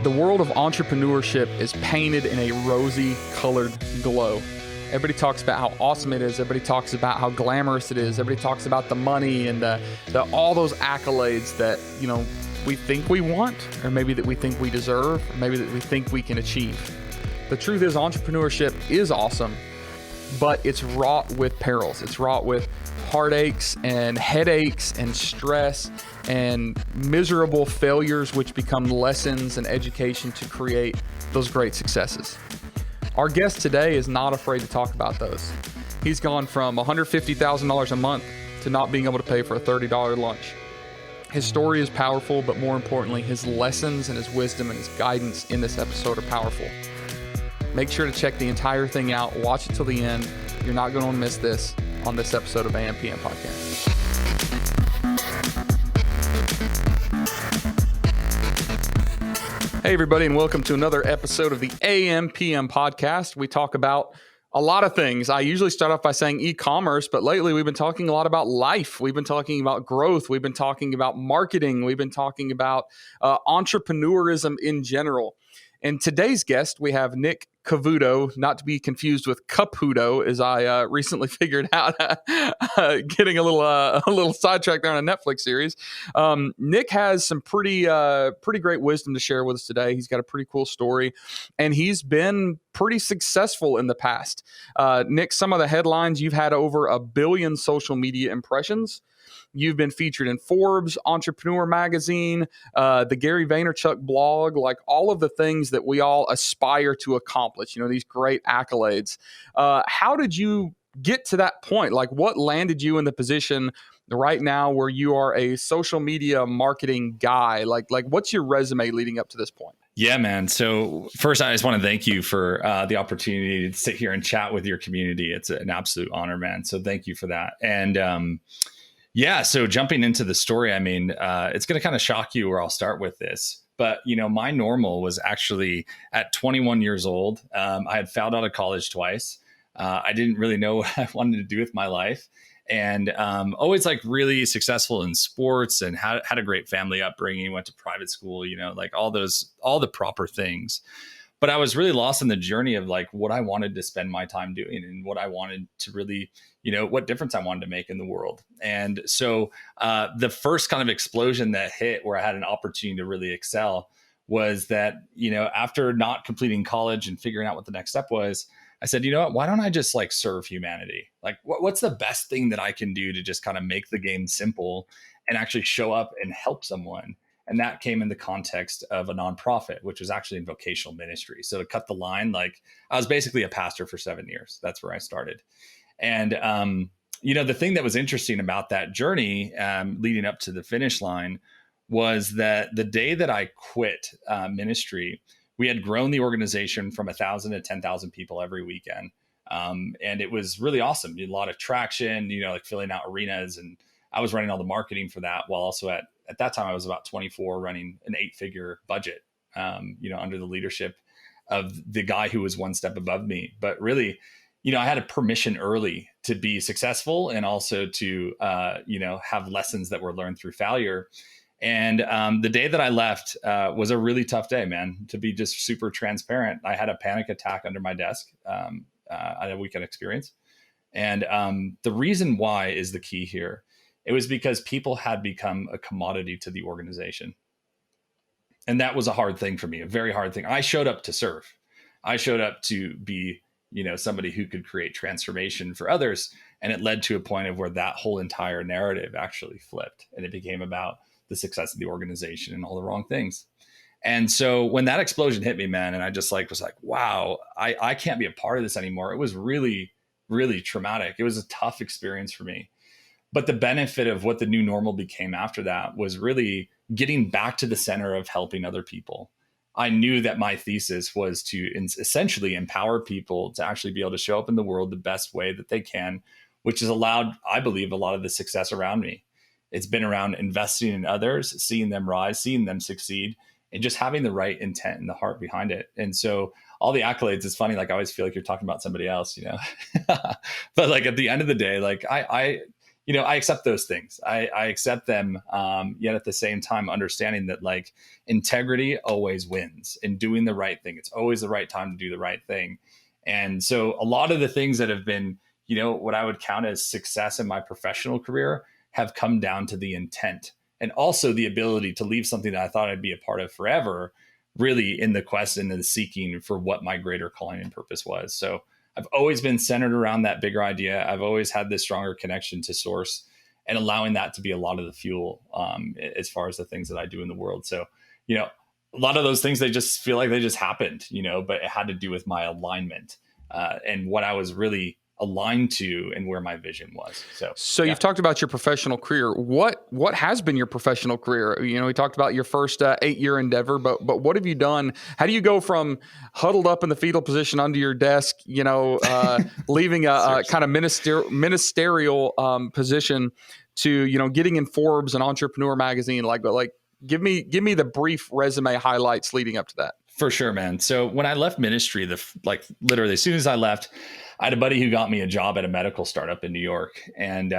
The world of entrepreneurship is painted in a rosy colored glow. Everybody talks about how awesome it is. Everybody talks about how glamorous it is. Everybody talks about the money and the all those accolades that, we think we want, or maybe that we think we deserve, or maybe that we think we can achieve. The truth is, entrepreneurship is awesome, but it's wrought with perils. It's wrought with heartaches and headaches and stress and miserable failures, which become lessons and education to create those great successes. Our guest today is not afraid to talk about those. He's gone from $150,000 a month to not being able to pay for a $30 lunch. His story is powerful, but more importantly, his lessons and his wisdom and his guidance in this episode are powerful. Make sure to check the entire thing out. Watch it till the end. You're not going to miss this on this episode of AM/PM Podcast. Hey, everybody, and welcome to another episode of the AM/PM Podcast. We talk about a lot of things. I usually start off by saying e-commerce, but lately we've been talking a lot about life. We've been talking about growth. We've been talking about marketing. We've been talking about entrepreneurism in general. And today's guest, we have Nick Cavuoto, not to be confused with Caputo, as I recently figured out, getting a little sidetracked there on a Netflix series. Nick has some pretty great wisdom to share with us today. He's got a pretty cool story, and he's been pretty successful in the past. Nick, some of the headlines: you've had over 1 billion social media impressions. You've been featured in Forbes, Entrepreneur Magazine, the Gary Vaynerchuk blog, like all of the things that we all aspire to accomplish, these great accolades. How did you get to that point? Like, what landed you in the position right now where you are a social media marketing guy? Like what's your resume leading up to this point? Yeah, man. So first, I just want to thank you for the opportunity to sit here and chat with your community. It's an absolute honor, man. So thank you for that. And yeah, so jumping into the story, it's going to kind of shock you where I'll start with this. But, my normal was actually at 21 years old. I had failed out of college twice. I didn't really know what I wanted to do with my life. And always really successful in sports and had a great family upbringing, went to private school, all the proper things. But I was really lost in the journey of what I wanted to spend my time doing and what I wanted to really, what difference I wanted to make in the world. And so the first kind of explosion that hit where I had an opportunity to really excel was that, after not completing college and figuring out what the next step was, I said, you know what, why don't I just serve humanity? What's the best thing that I can do to just kind of make the game simple and actually show up and help someone? And that came in the context of a nonprofit, which was actually in vocational ministry. So to cut the line, I was basically a pastor for 7 years. That's where I started. And, the thing that was interesting about that journey leading up to the finish line was that the day that I quit ministry, we had grown the organization from 1,000 to 10,000 people every weekend. And it was really awesome. We had a lot of traction, filling out arenas. And I was running all the marketing for that, while also at that time I was about 24, running an 8-figure budget, under the leadership of the guy who was one step above me. But really, I had a permission early to be successful and also to, have lessons that were learned through failure. And the day that I left was a really tough day, man, to be just super transparent. I had a panic attack under my desk. I had a weekend experience. And the reason why is the key here. It was because people had become a commodity to the organization. And that was a hard thing for me, a very hard thing. I showed up to serve. I showed up to be, somebody who could create transformation for others. And it led to a point of where that whole entire narrative actually flipped. And it became about the success of the organization and all the wrong things. And so when that explosion hit me, man, and I just was wow, I can't be a part of this anymore. It was really, really traumatic. It was a tough experience for me. But the benefit of what the new normal became after that was really getting back to the center of helping other people. I knew that my thesis was to essentially empower people to actually be able to show up in the world the best way that they can, which has allowed, I believe, a lot of the success around me. It's been around investing in others, seeing them rise, seeing them succeed, and just having the right intent and the heart behind it. And so all the accolades, it's funny, I always feel like you're talking about somebody else, but at the end of the day, I accept those things. I accept them. Yet at the same time, understanding that like integrity always wins and doing the right thing. It's always the right time to do the right thing. And so a lot of the things that have been, what I would count as success in my professional career have come down to the intent and also the ability to leave something that I thought I'd be a part of forever, really in the quest and the seeking for what my greater calling and purpose was. So I've always been centered around that bigger idea. I've always had this stronger connection to source and allowing that to be a lot of the fuel as far as the things that I do in the world. So, a lot of those things, they just feel like they just happened, but it had to do with my alignment and what I was really aligned to and where my vision was. So You've talked about your professional career. What has been your professional career? We talked about your first 8-year endeavor, but what have you done? How do you go from huddled up in the fetal position under your desk, leaving a kind of ministerial position to, getting in Forbes and Entrepreneur magazine? Like give me the brief resume highlights leading up to that. For sure, man. So when I left ministry, literally as soon as I left, I had a buddy who got me a job at a medical startup in New York. And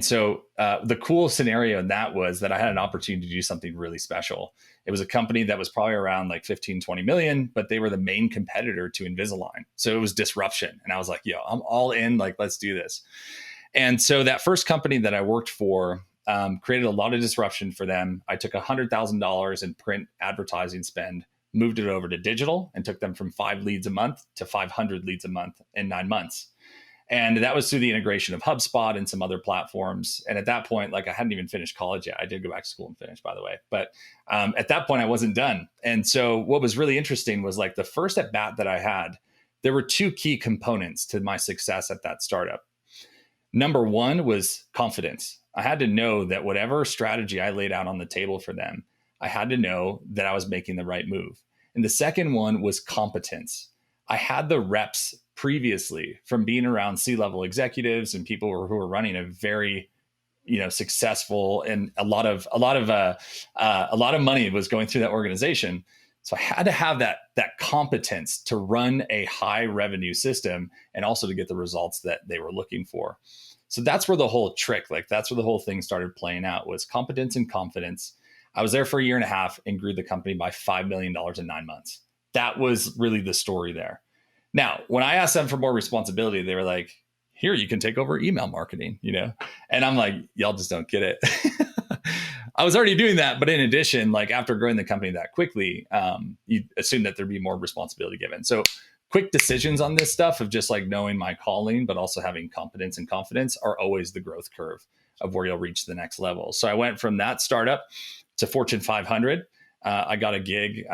so the cool scenario in that was that I had an opportunity to do something really special. It was a company that was probably around like 15, 20 million, but they were the main competitor to Invisalign. So it was disruption. And I was like, yo, I'm all in, like, let's do this. And so that first company that I worked for created a lot of disruption for them. I took $100,000 in print advertising spend, moved it over to digital, and took them from 5 leads a month to 500 leads a month in 9 months. And that was through the integration of HubSpot and some other platforms. And at that point, like I hadn't even finished college yet. I did go back to school and finish, by the way. But at that point, I wasn't done. And so what was really interesting was like the first at bat that I had, there were 2 key components to my success at that startup. Number one was confidence. I had to know that whatever strategy I laid out on the table for them, I had to know that I was making the right move. And the second one was competence. I had the reps previously from being around C-level executives and people who were running a very, successful, and a lot of money was going through that organization. So I had to have that competence to run a high revenue system and also to get the results that they were looking for. So that's where the whole trick, like that's where the whole thing started playing out, was competence and confidence. I was there for 1.5 years and grew the company by $5 million in 9 months. That was really the story there. Now, when I asked them for more responsibility, they were like, here, you can take over email marketing, And I'm like, y'all just don't get it. I was already doing that. But in addition, like after growing the company that quickly, you assume that there'd be more responsibility given. So quick decisions on this stuff of just like knowing my calling, but also having competence and confidence are always the growth curve of where you'll reach the next level. So I went from that startup to Fortune 500. I got a gig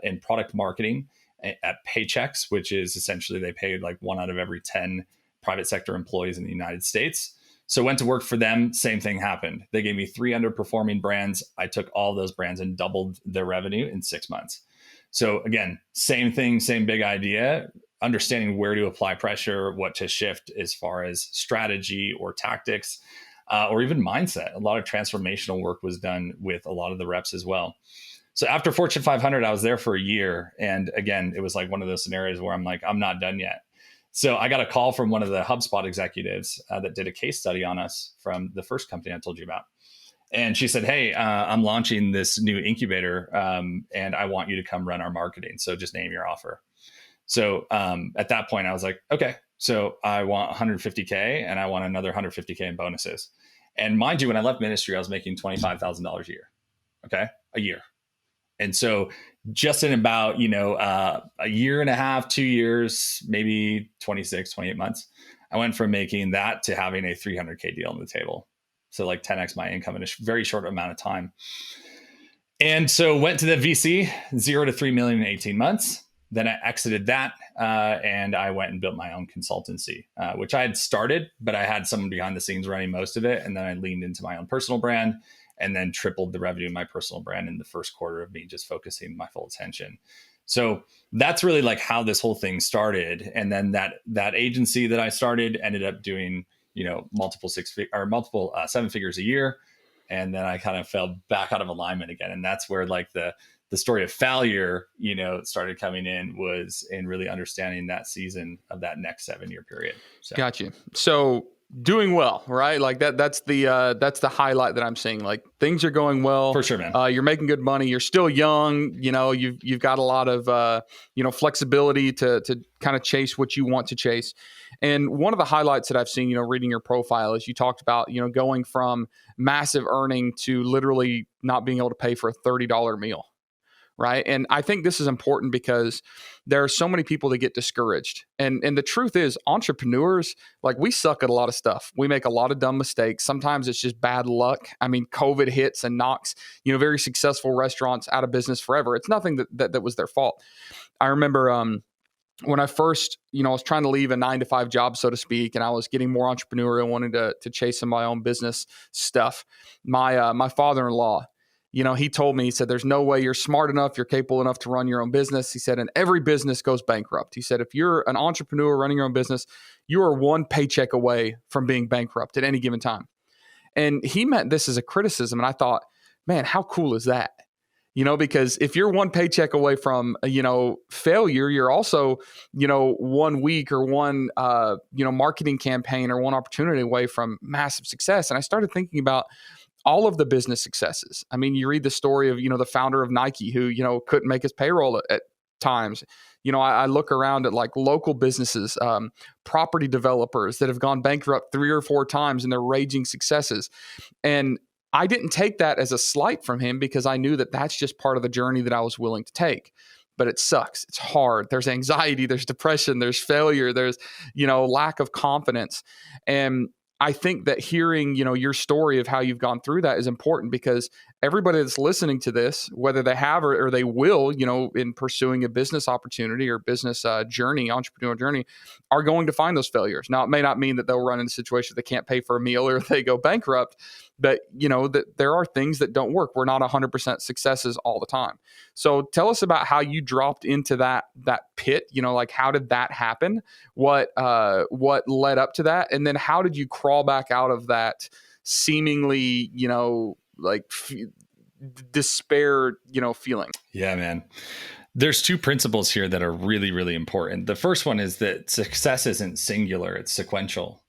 in product marketing at Paychex, which is essentially they paid like 1 out of every 10 private sector employees in the United States. So went to work for them. Same thing happened. They gave me 3 underperforming brands. I took all those brands and doubled their revenue in 6 months. So again, same thing, same big idea, understanding where to apply pressure, what to shift as far as strategy or tactics, or even mindset. A lot of transformational work was done with a lot of the reps as well. So after Fortune 500, I was there for 1 year. And again, it was like one of those scenarios where I'm like, I'm not done yet. So I got a call from one of the HubSpot executives that did a case study on us from the first company I told you about. And she said, hey, I'm launching this new incubator and I want you to come run our marketing. So just name your offer. So at that point, I was like, okay, so I want 150K and I want another 150K in bonuses. And mind you, when I left ministry, I was making $25,000 a year. Okay, a year. And so just in about, 1.5 years, 2 years, maybe 26, 28 months, I went from making that to having a 300K deal on the table. So like 10x my income in a very short amount of time. And so went to the VC, 0 to 3 million in 18 months. Then I exited that and I went and built my own consultancy, which I had started, but I had someone behind the scenes running most of it. And then I leaned into my own personal brand and then tripled the revenue of my personal brand in the first quarter of me just focusing my full attention. So that's really like how this whole thing started. And then that agency that I started ended up doing, multiple 7 figures a year. And then I kind of fell back out of alignment again. And that's where like the story of failure, started coming in, was in really understanding that season of that next 7-year period. So. Got you. So doing well, right? Like that's the highlight that I'm seeing. Like things are going well. For sure, man. You're making good money. You're still young. You've got a lot of flexibility to kind of chase what you want to chase. And one of the highlights that I've seen, reading your profile is you talked about, going from massive earning to literally not being able to pay for a $30 meal. Right. And I think this is important because there are so many people that get discouraged. And the truth is, entrepreneurs, like we suck at a lot of stuff. We make a lot of dumb mistakes. Sometimes it's just bad luck. I mean, COVID hits and knocks, very successful restaurants out of business forever. It's nothing that was their fault. I remember when I first, I was trying to leave a 9-to-5 job, so to speak, and I was getting more entrepreneurial, wanting to chase some of my own business stuff. My father-in-law, he told me, he said, there's no way you're smart enough, you're capable enough to run your own business. He said, and every business goes bankrupt. He said, if you're an entrepreneur running your own business, you are one paycheck away from being bankrupt at any given time. And he meant this as a criticism. And I thought, man, how cool is that? Because if you're one paycheck away from, failure, you're also, 1 week or one, marketing campaign or one opportunity away from massive success. And I started thinking about all of the business successes. I mean, you read the story of, the founder of Nike who, couldn't make his payroll at times. I look around at like local businesses, property developers that have gone bankrupt 3 or 4 times and they're raging successes. And I didn't take that as a slight from him because I knew that that's just part of the journey that I was willing to take. But it sucks. It's hard. There's anxiety, there's depression, there's failure, there's, lack of confidence. And I think that hearing, your story of how you've gone through that is important because everybody that's listening to this, whether they have or they will, in pursuing a business opportunity or business journey, entrepreneurial journey, are going to find those failures. Now, it may not mean that they'll run into a situation they can't pay for a meal or they go bankrupt, but that there are things that don't work. We're not 100% successes all the time. So tell us about how you dropped into that pit. Like how did that happen? What led up to that, and then how did you crawl back out of that seemingly despair feeling? Yeah, man. There's 2 principles here that are really, really important. The first one is that success isn't singular; it's sequential.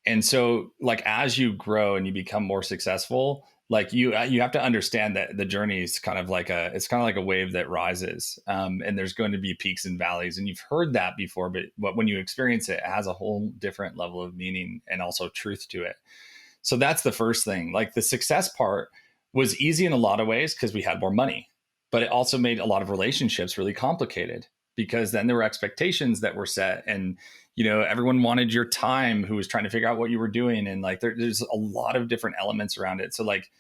And so like as you grow and you become more successful, like you have to understand that the journey is kind of like a wave that rises, and there's going to be peaks and valleys, and you've heard that before, but when you experience it, it has a whole different level of meaning and also truth to it. So that's the first thing. Like the success part was easy in a lot of ways because we had more money, but it also made a lot of relationships really complicated because then there were expectations that were set, and everyone wanted your time who was trying to figure out what you were doing. And like, there's a lot of different elements around it. So like,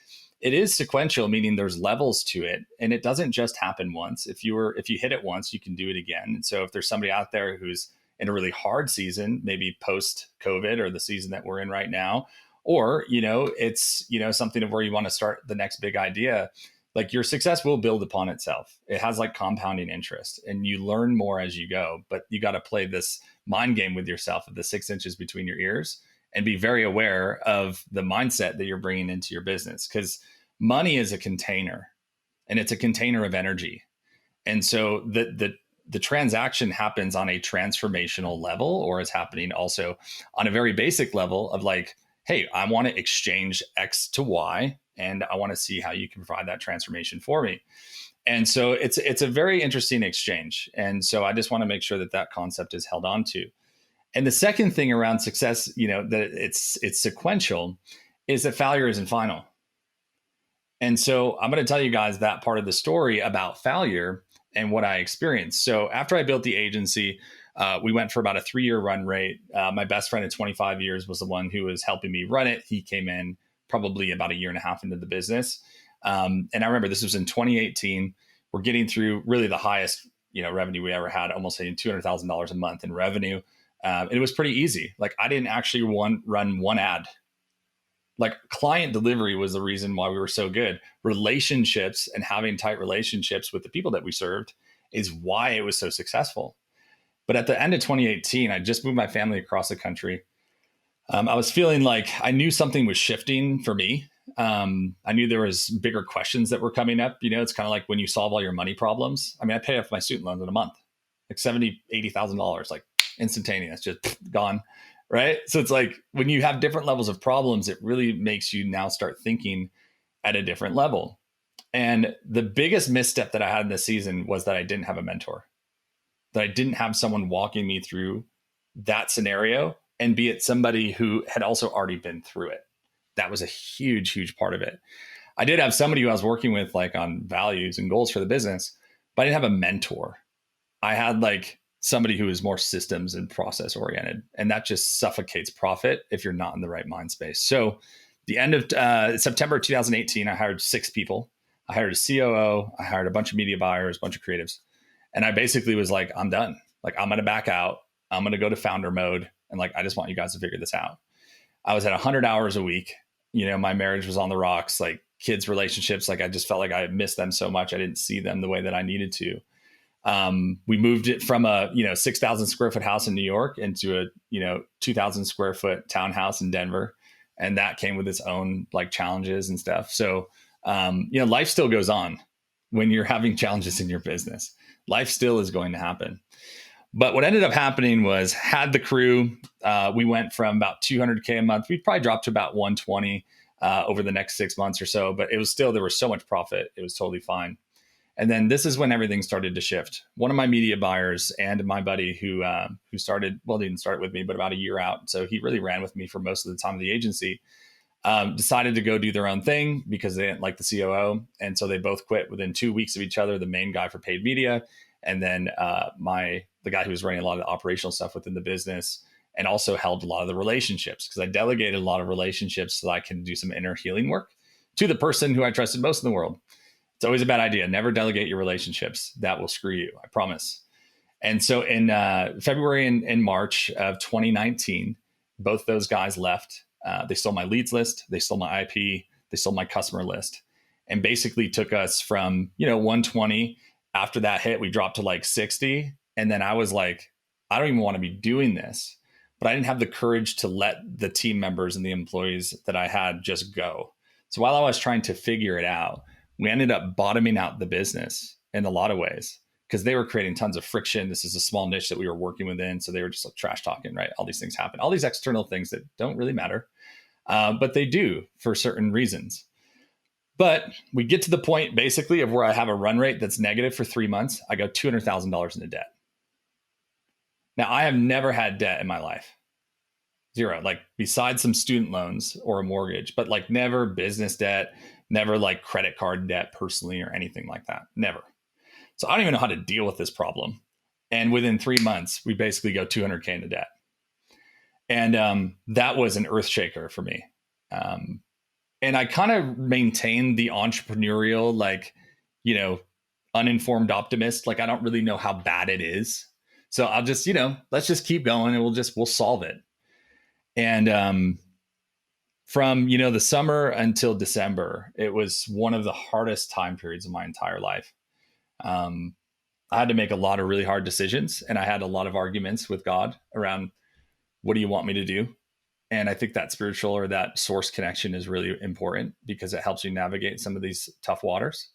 it is sequential, meaning there's levels to it. And it doesn't just happen once. If you hit it once, you can do it again. And so if there's somebody out there who's in a really hard season, maybe post COVID or the season that we're in right now, or, it's, something of where you want to start the next big idea, like your success will build upon itself. It has like compounding interest and you learn more as you go, but you got to play this mind game with yourself of the 6 inches between your ears and be very aware of the mindset that you're bringing into your business. Because money is a container and it's a container of energy. And so the transaction happens on a transformational level, or it's happening also on a very basic level of like, hey, I want to exchange X to Y, and I want to see how you can provide that transformation for me. And so it's a very interesting exchange. And so I just want to make sure that concept is held on to. And the second thing around success, that it's sequential, is that failure isn't final. And so I'm going to tell you guys that part of the story about failure and what I experienced. So after I built the agency, we went for about a 3-year run rate. My best friend at 25 years was the one who was helping me run it. He came in probably about a year and a half into the business. And I remember this was in 2018. We're getting through really the highest, revenue we ever had, almost hitting $200,000 a month in revenue. It was pretty easy. Like I didn't actually run one ad. Like client delivery was the reason why we were so good. Relationships and having tight relationships with the people that we served is why it was so successful. But at the end of 2018, I just moved my family across the country. I was feeling like I knew something was shifting for me. I knew there was bigger questions that were coming up. It's kind of like when you solve all your money problems. I mean, I pay off my student loans in a month, like $70,000, $80,000, like instantaneous, just gone. right? So it's like when you have different levels of problems, it really makes you now start thinking at a different level. And the biggest misstep that I had in this season was that I didn't have a mentor, that I didn't have someone walking me through that scenario, and be it somebody who had also already been through it. That was a huge, huge part of it. I did have somebody who I was working with like on values and goals for the business, but I didn't have a mentor. I had like somebody who is more systems and process oriented, and that just suffocates profit if you're not in the right mind space. So the end of September 2018, I hired 6 people. I hired a COO. I hired a bunch of media buyers, a bunch of creatives. And I basically was like, I'm done. Like, I'm going to back out. I'm going to go to founder mode. And like, I just want you guys to figure this out. I was at 100 hours a week. You know, my marriage was on the rocks, like kids' relationships. Like, I just felt like I missed them so much. I didn't see them the way that I needed to. We moved it from a, 6,000 square foot house in New York into a, 2,000 square foot townhouse in Denver. And that came with its own like challenges and stuff. So, life still goes on when you're having challenges in your business. Life still is going to happen. But what ended up happening was, had the crew, we went from about 200K a month. We probably dropped to about 120 over the next 6 months or so, but it was still, there was so much profit. It was totally fine. And then this is when everything started to shift. One of my media buyers and my buddy who started, well, didn't start with me, but about a year out. So he really ran with me for most of the time of the agency, decided to go do their own thing because they didn't like the COO. And so they both quit within 2 weeks of each other, the main guy for paid media. And then the guy who was running a lot of the operational stuff within the business, and also held a lot of the relationships, because I delegated a lot of relationships so that I can do some inner healing work to the person who I trusted most in the world. It's always a bad idea. Never delegate your relationships. That will screw you, I promise. And so in February and March of 2019, both those guys left. They stole my leads list. They stole my IP. They stole my customer list, and basically took us from, 120. After that hit, we dropped to like 60. And then I was like, I don't even want to be doing this. But I didn't have the courage to let the team members and the employees that I had just go. So while I was trying to figure it out, we ended up bottoming out the business in a lot of ways, because they were creating tons of friction. This is a small niche that we were working within. So they were just like trash talking, right? All these things happen, all these external things that don't really matter, but they do for certain reasons. But we get to the point basically of where I have a run rate that's negative for 3 months. I go $200,000 into debt. Now, I have never had debt in my life. Zero, like besides some student loans or a mortgage, but like never business debt, never like credit card debt personally or anything like that. Never. So I don't even know how to deal with this problem. And within 3 months, we basically go 200K into debt. And that was an earth shaker for me. And I kind of maintained the entrepreneurial, like, uninformed optimist. Like, I don't really know how bad it is. So I'll just, let's just keep going and we'll solve it. And from, the summer until December, it was one of the hardest time periods of my entire life. I had to make a lot of really hard decisions, and I had a lot of arguments with God around, what do you want me to do? And I think that spiritual or that source connection is really important, because it helps you navigate some of these tough waters.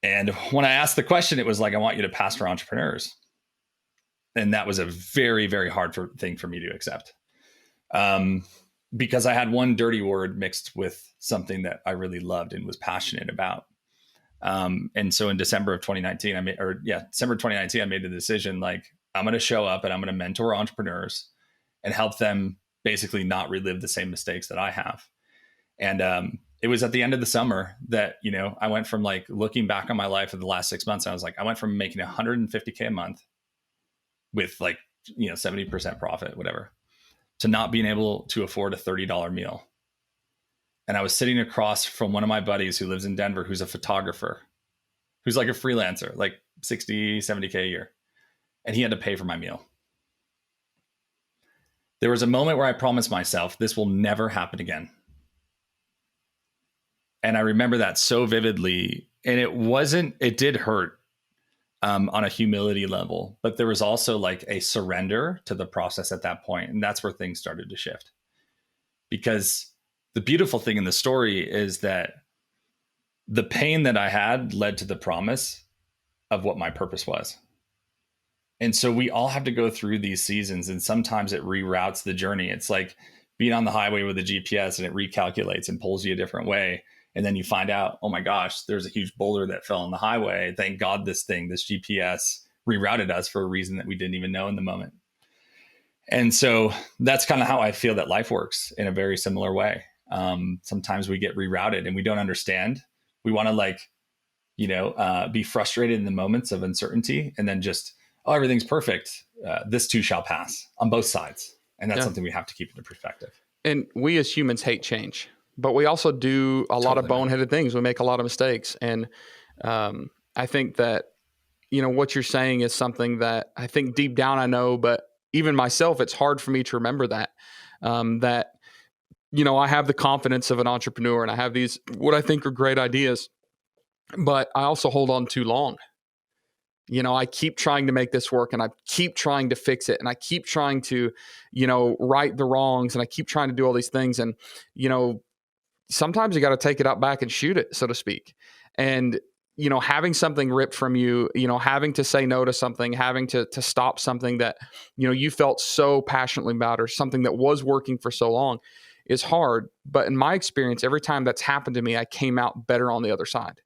And when I asked the question, it was like, I want you to pastor entrepreneurs. And that was a very, very hard thing for me to accept. Because I had one dirty word mixed with something that I really loved and was passionate about. And so in December 2019, I made the decision, like, I'm going to show up and I'm going to mentor entrepreneurs and help them basically not relive the same mistakes that I have. And it was at the end of the summer that, I went from like looking back on my life of the last 6 months. I was like, I went from making 150K a month with like, 70% profit, whatever, to not being able to afford a $30 meal. And I was sitting across from one of my buddies who lives in Denver, who's a photographer, who's like a freelancer, like 60, 70K a year. And he had to pay for my meal. There was a moment where I promised myself, this will never happen again. And I remember that so vividly. And it did hurt on a humility level, but there was also like a surrender to the process at that point. And that's where things started to shift. Because the beautiful thing in the story is that the pain that I had led to the promise of what my purpose was. And so we all have to go through these seasons, and sometimes it reroutes the journey. It's like being on the highway with a GPS and it recalculates and pulls you a different way. And then you find out, oh my gosh, there's a huge boulder that fell on the highway. Thank God this GPS rerouted us for a reason that we didn't even know in the moment. And so that's kind of how I feel that life works in a very similar way. Sometimes we get rerouted and we don't understand. We want to be frustrated in the moments of uncertainty and then just, oh, everything's perfect. This too shall pass on both sides. And that's something we have to keep into perspective. And we as humans hate change, but we also do a lot of boneheaded things. We make a lot of mistakes. And I think that, what you're saying is something that I think deep down I know, but even myself, it's hard for me to remember that, I have the confidence of an entrepreneur and I have these, what I think are great ideas, but I also hold on too long. I keep trying to make this work and I keep trying to fix it and I keep trying to, right the wrongs and I keep trying to do all these things. And, sometimes you got to take it out back and shoot it, so to speak. And, having something ripped from you, having to say no to something, having to stop something that, you felt so passionately about or something that was working for so long is hard. But in my experience, every time that's happened to me, I came out better on the other side.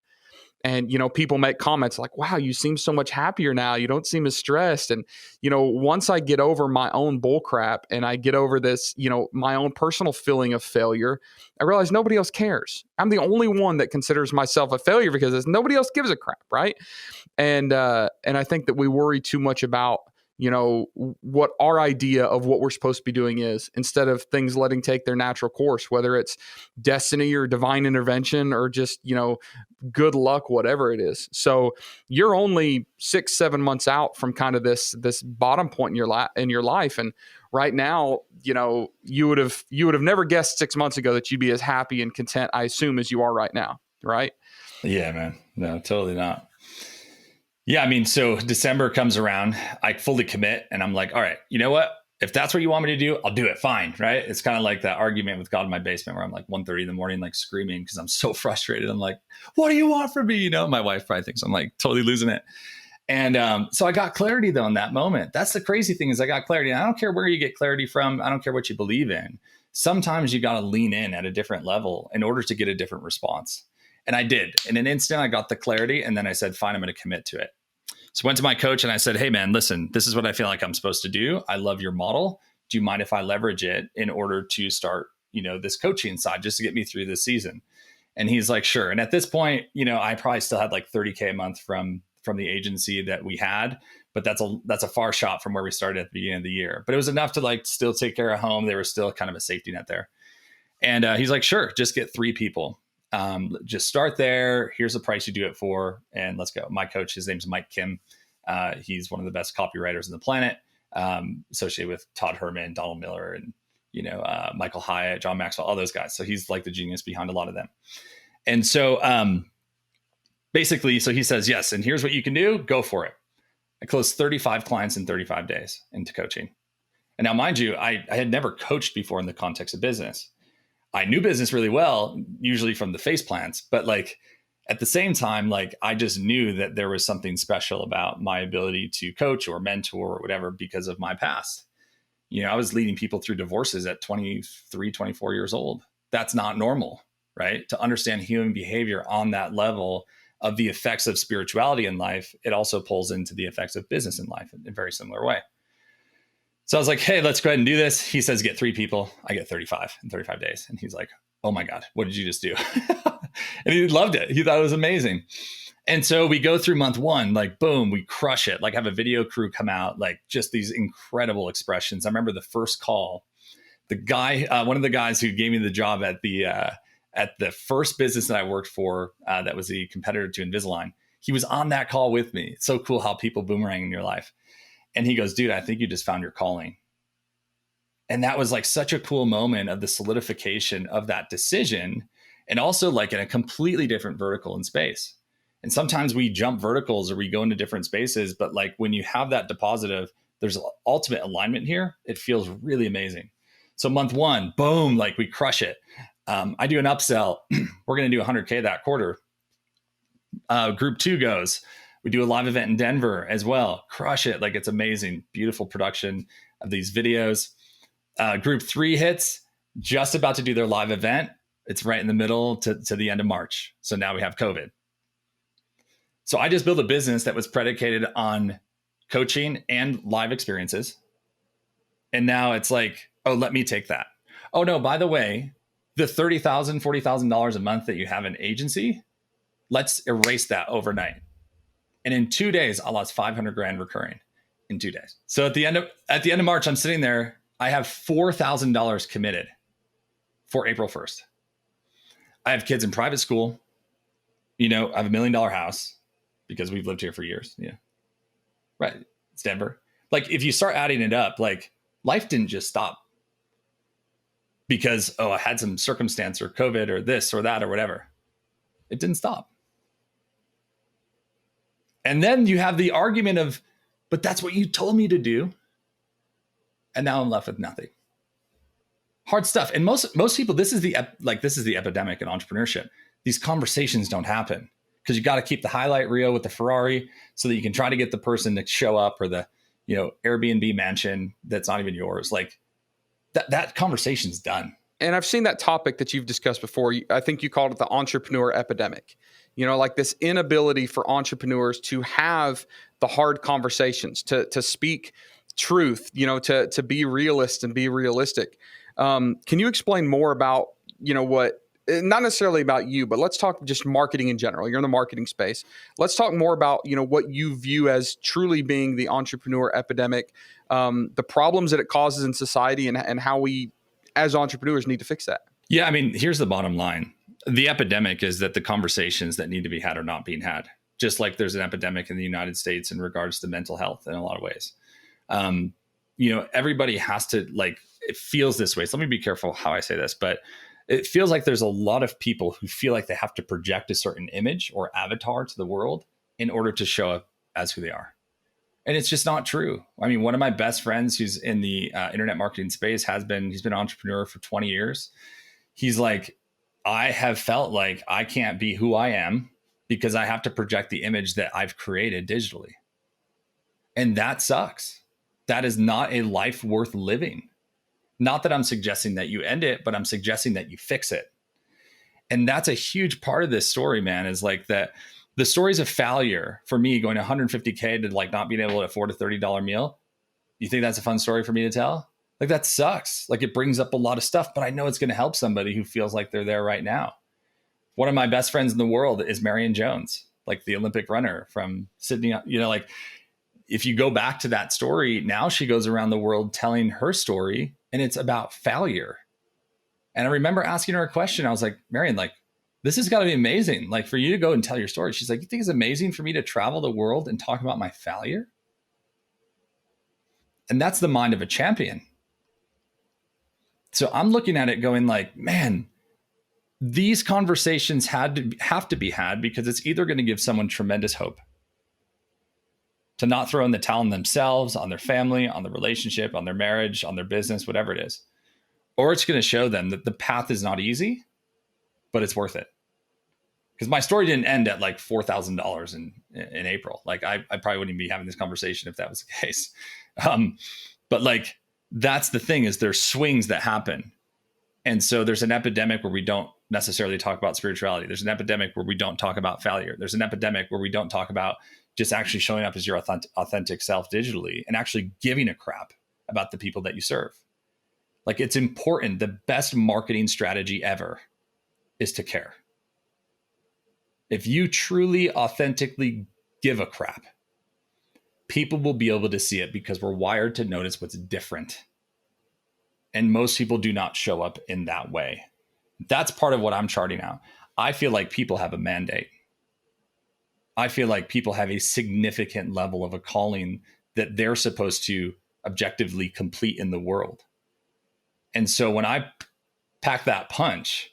And, people make comments like, wow, you seem so much happier now. You don't seem as stressed. And, once I get over my own bull crap and I get over this, my own personal feeling of failure, I realize nobody else cares. I'm the only one that considers myself a failure because nobody else gives a crap. Right. And I think that we worry too much about, what our idea of what we're supposed to be doing is instead of things letting take their natural course, whether it's destiny or divine intervention or just, good luck, whatever it is. So you're only 6-7 months out from kind of this bottom point in your life. And right now, you would have never guessed 6 months ago that you'd be as happy and content, I assume, as you are right now. Right. Yeah, man. No, totally not. Yeah, I mean, so December comes around, I fully commit and I'm like, all right, you know what? If that's what you want me to do, I'll do it. Fine. Right. It's kind of like that argument with God in my basement where I'm like 1:30 in the morning, like screaming because I'm so frustrated. I'm like, what do you want from me? My wife probably thinks I'm like totally losing it. And so I got clarity though in that moment. That's the crazy thing is I got clarity. And I don't care where you get clarity from. I don't care what you believe in. Sometimes you got to lean in at a different level in order to get a different response. And I did. In an instant, I got the clarity. And then I said, fine, I'm going to commit to it. So I went to my coach and I said, hey, man, listen, this is what I feel like I'm supposed to do. I love your model. Do you mind if I leverage it in order to start, this coaching side just to get me through this season? And he's like, sure. And at this point, I probably still had like $30K a month from the agency that we had, but that's a far shot from where we started at the beginning of the year. But it was enough to like still take care of home. There was still kind of a safety net there. And he's like, sure, just get 3 people. Just start there. Here's the price you do it for. And let's go. My coach, his name's Mike Kim. He's one of the best copywriters on the planet, associated with Todd Herman, Donald Miller, and, Michael Hyatt, John Maxwell, all those guys. So he's like the genius behind a lot of them. And so, basically, so he says, yes. And here's what you can do. Go for it. I closed 35 clients in 35 days into coaching. And now, mind you, I had never coached before in the context of business. I knew business really well, usually from the face plants, but like at the same time, like I just knew that there was something special about my ability to coach or mentor or whatever because of my past. I was leading people through divorces at 23, 24 years old. That's not normal, right? To understand human behavior on that level of the effects of spirituality in life, it also pulls into the effects of business in life in a very similar way. So I was like, hey, let's go ahead and do this. He says, get 3 people. I get 35 in 35 days. And he's like, oh my God, what did you just do? And he loved it. He thought it was amazing. And so we go through month 1, like, boom, we crush it. Like have a video crew come out, like just these incredible expressions. I remember the first call, the guy, one of the guys who gave me the job at the first business that I worked for, that was a competitor to Invisalign. He was on that call with me. It's so cool how people boomerang in your life. And he goes, dude, I think you just found your calling. And that was like such a cool moment of the solidification of that decision. And also like in a completely different vertical in space. And sometimes we jump verticals or we go into different spaces. But like when you have that deposit of there's ultimate alignment here, it feels really amazing. So month 1, boom, like we crush it. I do an upsell. We're going to do 100K that quarter. Group 2 goes. We do a live event in Denver as well. Crush it. Like, it's amazing. Beautiful production of these videos. Group 3 hits, just about to do their live event. It's right in the middle to the end of March. So now we have COVID. So I just built a business that was predicated on coaching and live experiences. And now it's like, oh, let me take that. Oh, no, by the way, the $30,000, $40,000 a month that you have in agency, let's erase that overnight. And in 2 days, I lost 500 grand recurring in 2 days. So at the end of March, I'm sitting there. I have $4,000 committed for April 1st. I have kids in private school. I have $1 million house because we've lived here for years. Yeah. Right. It's Denver. Like, if you start adding it up, like, life didn't just stop because, I had some circumstance or COVID or this or that or whatever. It didn't stop. And then you have the argument of, but that's what you told me to do. And now I'm left with nothing. Hard stuff. And most people, this is the epidemic in entrepreneurship. These conversations don't happen because you got to keep the highlight reel with the Ferrari so that you can try to get the person to show up, or the, Airbnb mansion that's not even yours. Like, that conversation's done. And I've seen that topic that you've discussed before. I think you called it the entrepreneur epidemic. Like this inability for entrepreneurs to have the hard conversations, to speak truth, to be realist and be realistic. Can you explain more about, what, not necessarily about you, but let's talk just marketing in general. You're in the marketing space. Let's talk more about, what you view as truly being the entrepreneur epidemic, the problems that it causes in society, and how we as entrepreneurs need to fix that. Yeah. I mean, here's the bottom line. The epidemic is that the conversations that need to be had are not being had. Just like there's an epidemic in the United States in regards to mental health in a lot of ways. Everybody has to, like, it feels this way. So let me be careful how I say this, but it feels like there's a lot of people who feel like they have to project a certain image or avatar to the world in order to show up as who they are. And it's just not true. I mean, one of my best friends who's in the internet marketing space he's been an entrepreneur for 20 years. He's like, I have felt like I can't be who I am because I have to project the image that I've created digitally. And that sucks. That is not a life worth living. Not that I'm suggesting that you end it, but I'm suggesting that you fix it. And that's a huge part of this story, man, is like that the stories of failure for me, going 150K to like not being able to afford a $30 meal. You think that's a fun story for me to tell? Like, that sucks. Like, it brings up a lot of stuff, but I know it's going to help somebody who feels like they're there right now. One of my best friends in the world is Marion Jones, like the Olympic runner from Sydney. Like, if you go back to that story, now she goes around the world telling her story, and it's about failure. And I remember asking her a question. I was like, Marion, like, this has got to be amazing. Like, for you to go and tell your story. She's like, you think it's amazing for me to travel the world and talk about my failure? And that's the mind of a champion. So I'm looking at it going like, man, these conversations have to be had, because it's either going to give someone tremendous hope to not throw in the towel on themselves, on their family, on the relationship, on their marriage, on their business, whatever it is. Or it's going to show them that the path is not easy, but it's worth it. Because my story didn't end at like $4,000 in April. Like, I probably wouldn't even be having this conversation if that was the case. But like, that's the thing, is there's swings that happen. And so there's an epidemic where we don't necessarily talk about spirituality. There's an epidemic where we don't talk about failure. There's an epidemic where we don't talk about just actually showing up as your authentic self digitally and actually giving a crap about the people that you serve. Like, it's important. The best marketing strategy ever is to care. If you truly, authentically give a crap, people will be able to see it, because we're wired to notice what's different. And most people do not show up in that way. That's part of what I'm charting out. I feel like people have a mandate. I feel like people have a significant level of a calling that they're supposed to objectively complete in the world. And so when I pack that punch,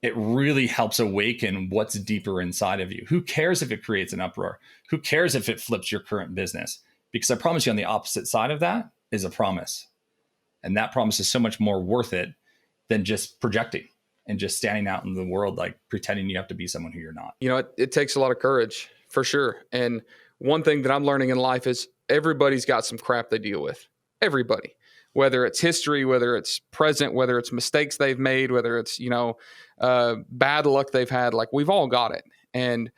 it really helps awaken what's deeper inside of you. Who cares if it creates an uproar? Who cares if it flips your current business? Because I promise you, on the opposite side of that is a promise. And that promise is so much more worth it than just projecting and just standing out in the world, like pretending you have to be someone who you're not. It takes a lot of courage For sure. And one thing that I'm learning in life is everybody's got some crap they deal with. Everybody, whether it's history, whether it's present, whether it's mistakes they've made, whether it's, bad luck they've had, like we've all got it. And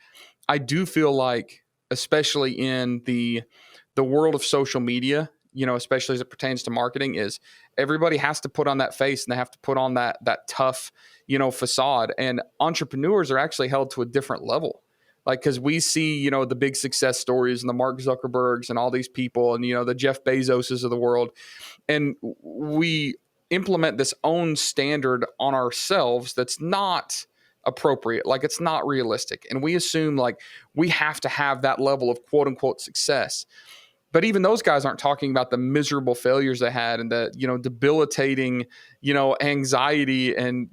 I do feel like, especially in the world of social media, especially as it pertains to marketing, is everybody has to put on that face and they have to put on that tough, facade. And entrepreneurs are actually held to a different level. Like, because we see, the big success stories and the Mark Zuckerbergs and all these people and, the Jeff Bezoses of the world. And we implement this own standard on ourselves that's not appropriate. Like, it's not realistic. And we assume like we have to have that level of quote unquote success. But even those guys aren't talking about the miserable failures they had and the, debilitating, anxiety and,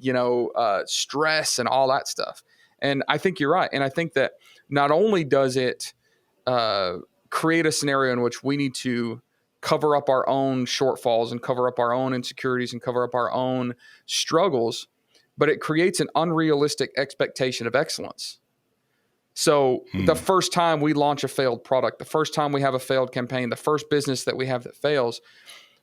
stress and all that stuff. And I think you're right. And I think that not only does it create a scenario in which we need to cover up our own shortfalls and cover up our own insecurities and cover up our own struggles, but it creates an unrealistic expectation of excellence. So the first time we launch a failed product, the first time we have a failed campaign, the first business that we have that fails,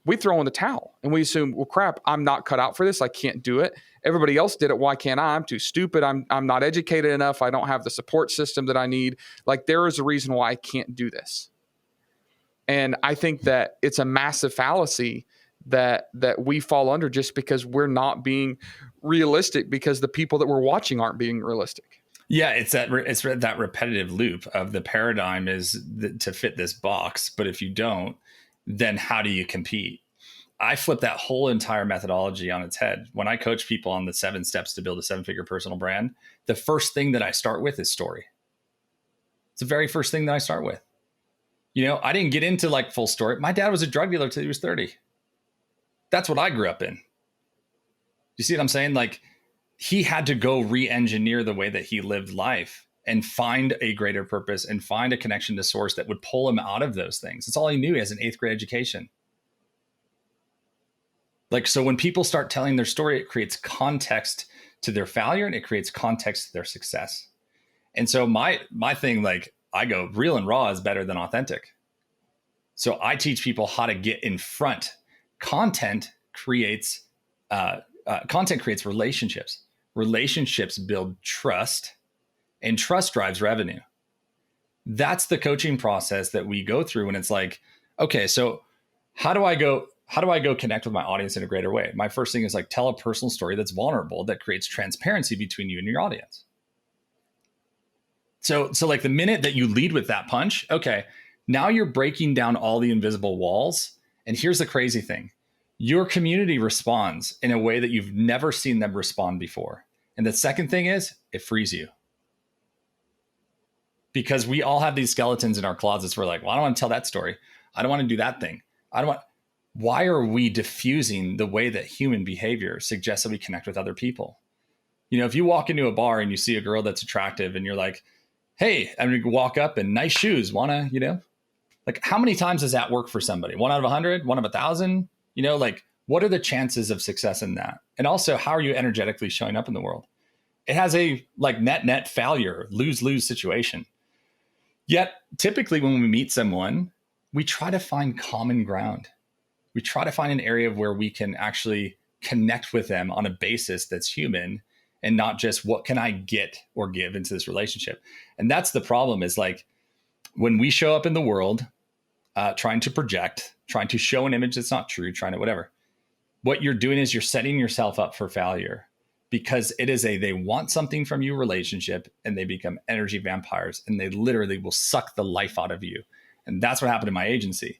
we throw in the towel and we assume, well, crap, I'm not cut out for this. I can't do it. Everybody else did it. Why can't I? I'm too stupid. I'm not educated enough. I don't have the support system that I need. Like, there is a reason why I can't do this. And I think that it's a massive fallacy that we fall under just because we're not being realistic, because the people that we're watching aren't being realistic. Yeah, it's that repetitive loop of the paradigm is to fit this box. But if you don't, then how do you compete? I flip that whole entire methodology on its head. When I coach people on the 7 steps to build a 7-figure personal brand, the first thing that I start with is story. It's the very first thing that I start with. I didn't get into like full story. My dad was a drug dealer till he was 30. That's what I grew up in. You see what I'm saying? Like, he had to go re-engineer the way that he lived life and find a greater purpose and find a connection to source that would pull him out of those things. It's all he knew as an 8th grade education. Like, so when people start telling their story, it creates context to their failure and it creates context to their success. And so my thing, like, I go real and raw is better than authentic. So I teach people how to get in front. Content creates relationships. Relationships build trust, and trust drives revenue. That's the coaching process that we go through. And it's like, okay, so how do I go connect with my audience in a greater way? My first thing is like, tell a personal story that's vulnerable, that creates transparency between you and your audience. So like the minute that you lead with that punch, okay, now you're breaking down all the invisible walls. And here's the crazy thing. Your community responds in a way that you've never seen them respond before. And the second thing is, it frees you. Because we all have these skeletons in our closets. We're like, well, I don't want to tell that story. I don't want to do that thing. Why are we diffusing the way that human behavior suggests that we connect with other people? If you walk into a bar and you see a girl that's attractive and you're like, hey, I'm going to walk up and nice shoes, wanna, like, how many times does that work for somebody? 1 out of 100, 1 of 1,000, like, what are the chances of success in that? And also, how are you energetically showing up in the world? It has a like net failure, lose situation. Yet typically when we meet someone, we try to find common ground. We try to find an area where we can actually connect with them on a basis that's human and not just what can I get or give into this relationship. And that's the problem, is like when we show up in the world, trying to project, trying to show an image that's not true, trying to whatever, what you're doing is you're setting yourself up for failure, because it is they want something from you relationship, and they become energy vampires, and they literally will suck the life out of you. And that's what happened in my agency.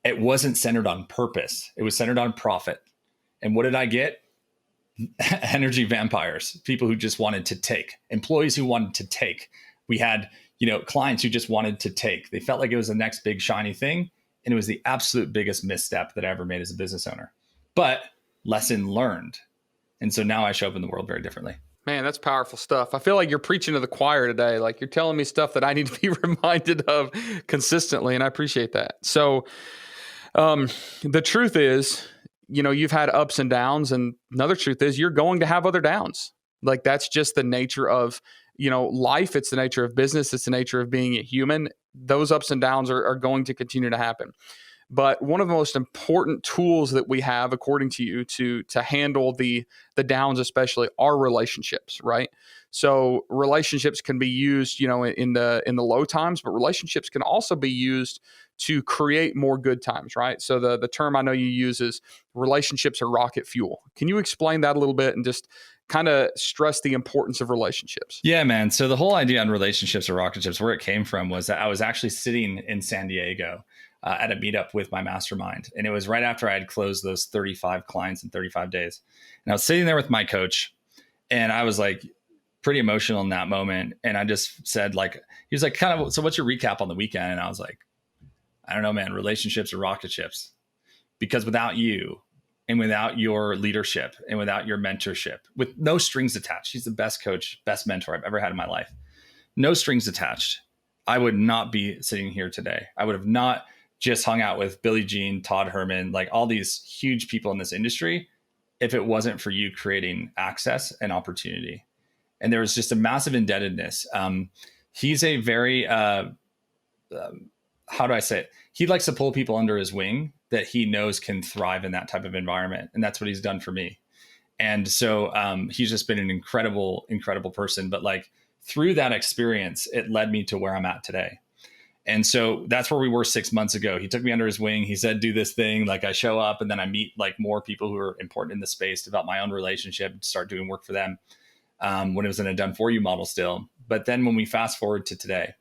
It wasn't centered on purpose. It was centered on profit. And what did I get? Energy vampires, people who just wanted to take, employees who wanted to take. We had, clients who just wanted to take. They felt like it was the next big shiny thing. And it was the absolute biggest misstep that I ever made as a business owner. But lesson learned. And so now I show up in the world very differently. Man, that's powerful stuff. I feel like you're preaching to the choir today. Like, you're telling me stuff that I need to be reminded of consistently. And I appreciate that. So the truth is, you've had ups and downs, and another truth is you're going to have other downs. Like, that's just the nature of life. It's the nature of business. It's the nature of being a human. Those ups and downs are going to continue to happen. But one of the most important tools that we have, according to you, to handle the downs, especially, are relationships, right? So relationships can be used, in the low times, but relationships can also be used to create more good times, right? So the term I know you use is relationships are rocket fuel. Can you explain that a little bit and just kind of stress the importance of relationships? Yeah, man. So the whole idea on relationships or rocket ships, where it came from was that I was actually sitting in San Diego at a meetup with my mastermind. And it was right after I had closed those 35 clients in 35 days. And I was sitting there with my coach, and I was like pretty emotional in that moment. And I just said, like, he was like, kind of, so what's your recap on the weekend? And I was like, I don't know, man, relationships are rocket ships. Because without you and without your leadership and without your mentorship, with no strings attached, he's the best coach, best mentor I've ever had in my life. No strings attached. I would not be sitting here today. I would have not just hung out with Billie Jean, Todd Herman, like all these huge people in this industry, if it wasn't for you creating access and opportunity. And there was just a massive indebtedness. He's a very, how do I say it? He likes to pull people under his wing that he knows can thrive in that type of environment. And that's what he's done for me. And so he's just been an incredible, incredible person. But like through that experience, it led me to where I'm at today. And so that's where we were 6 months ago. He took me under his wing. He said, do this thing. Like I show up and then I meet like more people who are important in the space, develop my own relationship, start doing work for them when it was in a done for you model still. But then when we fast forward to today,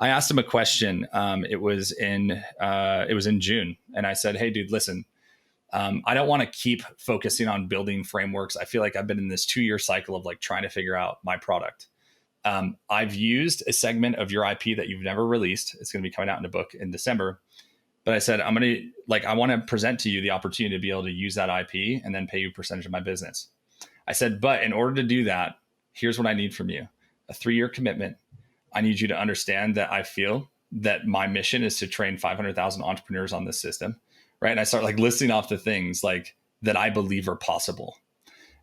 I asked him a question. It was in June. And I said, hey, dude, listen, I don't want to keep focusing on building frameworks. I feel like I've been in this 2-year cycle of like trying to figure out my product. I've used a segment of your IP that you've never released. It's going to be coming out in a book in December. But I said, I want to present to you the opportunity to be able to use that IP and then pay you a percentage of my business. I said, but in order to do that, here's what I need from you. A 3-year commitment. I need you to understand that I feel that my mission is to train 500,000 entrepreneurs on this system. Right. And I start like listing off the things like that I believe are possible.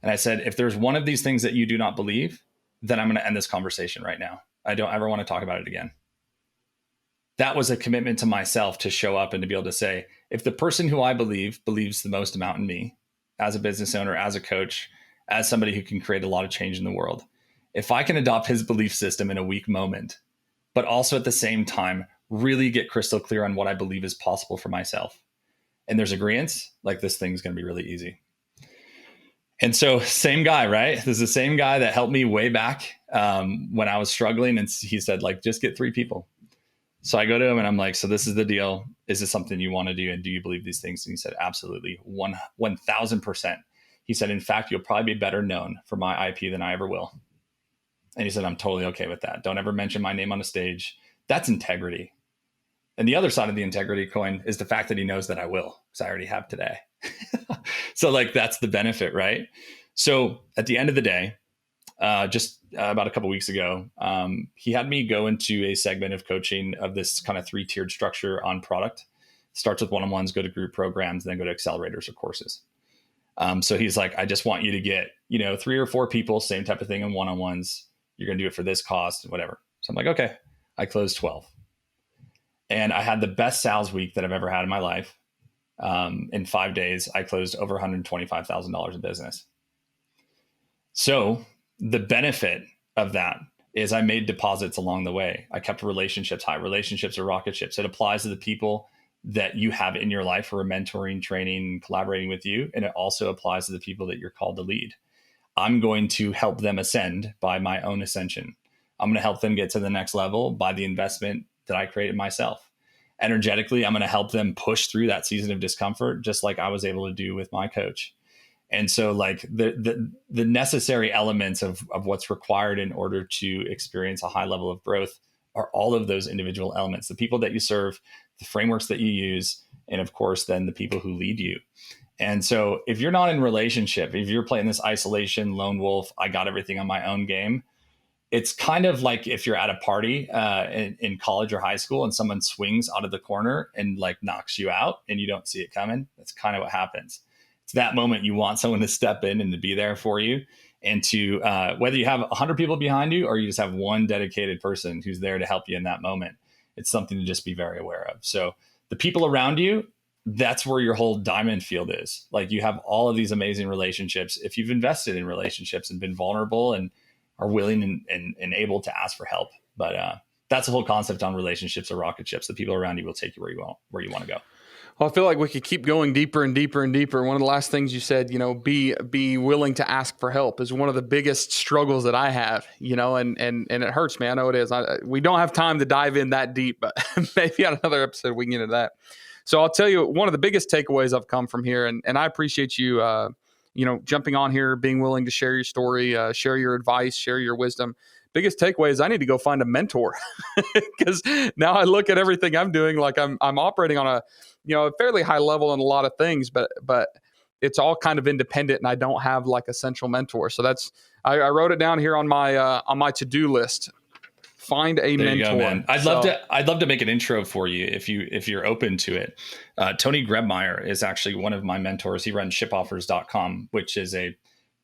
And I said, if there's one of these things that you do not believe, then I'm going to end this conversation right now. I don't ever want to talk about it again. That was a commitment to myself to show up and to be able to say, if the person who I believe believes the most amount in me as a business owner, as a coach, as somebody who can create a lot of change in the world, if I can adopt his belief system in a weak moment, but also at the same time, really get crystal clear on what I believe is possible for myself, and there's agreement, like this thing's going to be really easy. And so same guy, right? This is the same guy that helped me way back when I was struggling. And he said, like, just get 3 people. So I go to him and I'm like, so this is the deal. Is this something you want to do? And do you believe these things? And he said, absolutely. 1000%. He said, in fact, you'll probably be better known for my IP than I ever will. And he said, I'm totally okay with that. Don't ever mention my name on a stage. That's integrity. And the other side of the integrity coin is the fact that he knows that I will, because I already have today. So like, that's the benefit, right? So at the end of the day, just about a couple of weeks ago, he had me go into a segment of coaching of this kind of 3-tiered structure on product. Starts with one-on-ones, go to group programs, then go to accelerators or courses. So he's like, I just want you to get, 3 or 4 people, same type of thing in one-on-ones. You're going to do it for this cost, whatever. So I'm like, okay. I closed 12. And I had the best sales week that I've ever had in my life. In 5 days, I closed over $125,000 in business. So the benefit of that is I made deposits along the way. I kept relationships high. Relationships are rocket ships. It applies to the people that you have in your life who are mentoring, training, collaborating with you. And it also applies to the people that you're called to lead. I'm going to help them ascend by my own ascension. I'm going to help them get to the next level by the investment that I created myself. Energetically, I'm going to help them push through that season of discomfort, just like I was able to do with my coach. And so like the necessary elements of what's required in order to experience a high level of growth are all of those individual elements, the people that you serve, the frameworks that you use, and of course, then the people who lead you. And so if you're not in relationship, if you're playing this isolation, lone wolf, I got everything on my own game, it's kind of like if you're at a party in college or high school and someone swings out of the corner and like knocks you out and you don't see it coming. That's kind of what happens. It's that moment you want someone to step in and to be there for you. and to whether you have 100 people behind you or you just have one dedicated person who's there to help you in that moment, it's something to just be very aware of. So the people around you, that's where your whole diamond field is. Like, you have all of these amazing relationships. If you've invested in relationships and been vulnerable and are willing and able to ask for help. But that's the whole concept on relationships or rocket ships. The people around you will take you where you want to go. Well, I feel like we could keep going deeper and deeper and deeper. One of the last things you said, be willing to ask for help is one of the biggest struggles that I have, and it hurts me. I know it is. We don't have time to dive in that deep, but maybe on another episode we can get into that. So I'll tell you, one of the biggest takeaways I've come from here, and I appreciate you, jumping on here, being willing to share your story, share your advice, share your wisdom. Biggest takeaway is I need to go find a mentor, because now I look at everything I'm doing like I'm operating on a fairly high level in a lot of things, but it's all kind of independent, and I don't have like a central mentor. So I wrote it down here on my to-do list. Find a mentor. You go, man. I'd love to make an intro for you if you're open to it. Tony Grebmeyer is actually one of my mentors. He runs shipoffers.com, which is a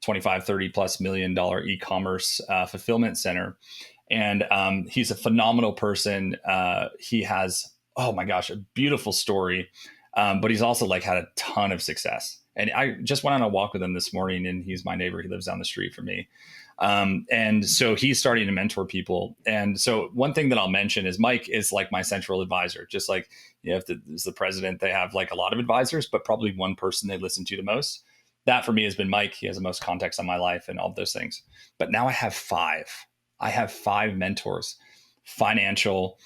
$25-30+ million e-commerce fulfillment center. And he's a phenomenal person. He has, oh my gosh, a beautiful story. But he's also had a ton of success. And I just went on a walk with him this morning, and he's my neighbor. He lives down the street from me. And so he's starting to mentor people. And so one thing that I'll mention is Mike is like my central advisor. Just like, if there's the president, they have like a lot of advisors, but probably one person they listen to the most. That for me has been Mike. He has the most context on my life and all of those things. But now I have 5. I have 5 mentors. Financial,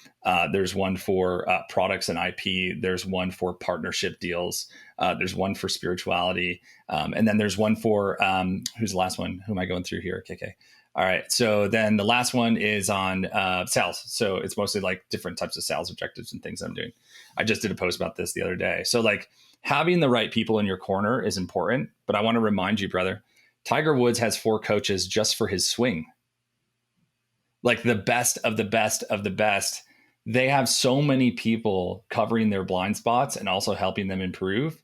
there's one for products and IP. There's one for partnership deals. There's one for spirituality. And then there's one for, who's the last one? Who am I going through here? KK. All right. So then the last one is on sales. So it's mostly like different types of sales objectives and things I'm doing. I just did a post about this the other day. So having the right people in your corner is important. But I want to remind you, brother, Tiger Woods has 4 coaches just for his swing. Like the best of the best of the best. They have so many people covering their blind spots and also helping them improve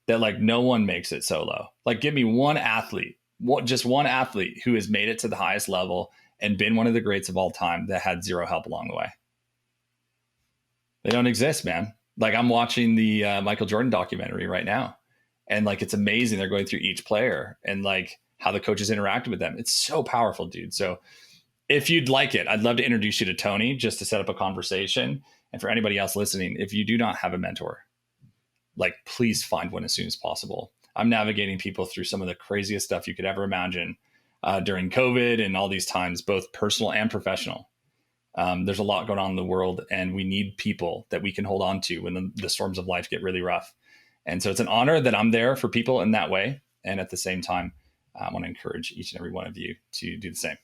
that no one makes it solo. Give me one athlete, just one athlete who has made it to the highest level and been one of the greats of all time that had zero help along the way. They don't exist, man. I'm watching the Michael Jordan documentary right now. And it's amazing. They're going through each player and how the coaches interacted with them. It's so powerful, dude. So if you'd like it, I'd love to introduce you to Tony just to set up a conversation. And for anybody else listening, if you do not have a mentor, please find one as soon as possible. I'm navigating people through some of the craziest stuff you could ever imagine during COVID and all these times, both personal and professional. There's a lot going on in the world, and we need people that we can hold on to when the storms of life get really rough. And so it's an honor that I'm there for people in that way. And at the same time, I want to encourage each and every one of you to do the same.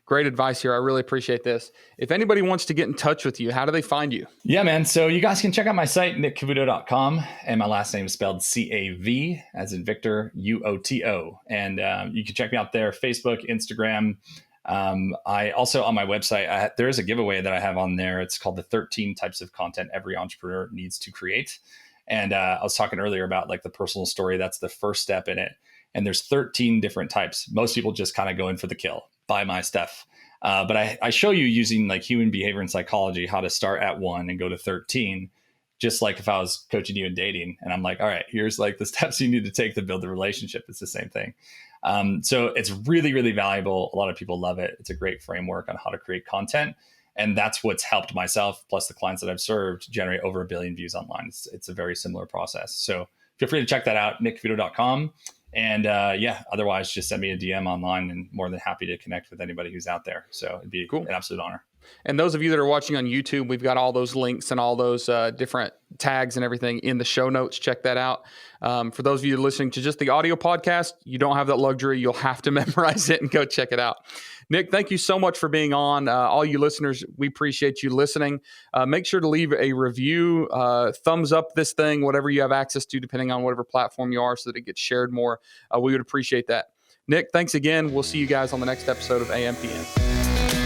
Great advice here. I really appreciate this. If anybody wants to get in touch with you, how do they find you? Yeah, man. So you guys can check out my site, nickcavuoto.com. And my last name is spelled C-A-V as in Victor, U-O-T-O. And you can check me out there, Facebook, Instagram. I also, on my website, there is a giveaway that I have on there. It's called the 13 types of content every entrepreneur needs to create. And I was talking earlier about the personal story. That's the first step in it. And there's 13 different types. Most people just kind of go in for the kill. Buy my stuff. But I show you using human behavior and psychology, how to start at 1 and go to 13, just like if I was coaching you in dating. And I'm all right, here's the steps you need to take to build the relationship. It's the same thing. So it's really, really valuable. A lot of people love it. It's a great framework on how to create content. And that's what's helped myself, plus the clients that I've served, generate over 1 billion views online. It's a very similar process. So feel free to check that out, nickcavuoto.com. And otherwise just send me a DM online, and more than happy to connect with anybody who's out there. So it'd be cool. An absolute honor. And those of you that are watching on YouTube, we've got all those links and all those different tags and everything in the show notes. Check that out. For those of you listening to just the audio podcast, you don't have that luxury. You'll have to memorize it and go check it out. Nick, thank you so much for being on. All you listeners, we appreciate you listening. Make sure to leave a review, thumbs up this thing, whatever you have access to, depending on whatever platform you are, so that it gets shared more. We would appreciate that. Nick, thanks again. We'll see you guys on the next episode of AMPM.